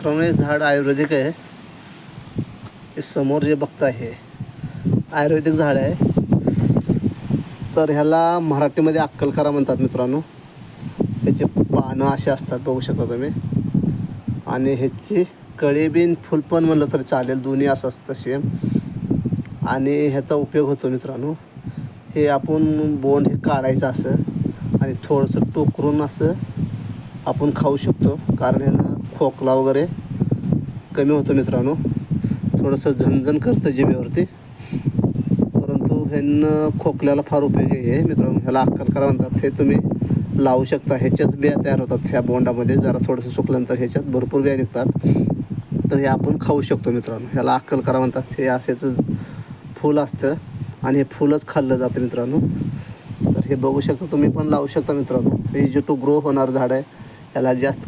मित्रांनो हे झाड आयुर्वेदिक आहे. हे समोर जे बघताय हे आयुर्वेदिक झाड आहे. तर ह्याला मराठीमध्ये अक्कलकरा म्हणतात मित्रांनो. ह्याचे पानं असे असतात, बघू शकता तुम्ही. आणि ह्याची कळी बिन फुल पण म्हणलं तर चालेल, दोन्ही असं असतं सेम. आणि ह्याचा उपयोग होतो मित्रांनो, हे आपण बोंड हे काढायचं असं आणि थोडंसं टोकरून असं आपण खाऊ शकतो. कारण ह्यानं खोकला वगैरे कमी होतो मित्रांनो. थोडंसं झणझण करतं जिभेवरती, परंतु ह्यानं खोकल्याला फार उपयोगी आहे मित्रांनो. ह्याला अक्कलकरा म्हणतात. हे तुम्ही लावू शकता. ह्याच्याच बिया तयार होतात ह्या बोंडामध्ये. जरा थोडंसं सुकल्यानंतर ह्याच्यात भरपूर बिया निघतात. तर हे आपण खाऊ शकतो मित्रांनो. ह्याला अक्कलकरा म्हणतात. हे असेच फूल असतं आणि हे फुलच खाल्लं जातं मित्रांनो. तर हे बघू शकता तुम्ही, पण लावू शकता मित्रांनो. हे जे टू ग्रो होणार झाड आहे, ह्याला जास्त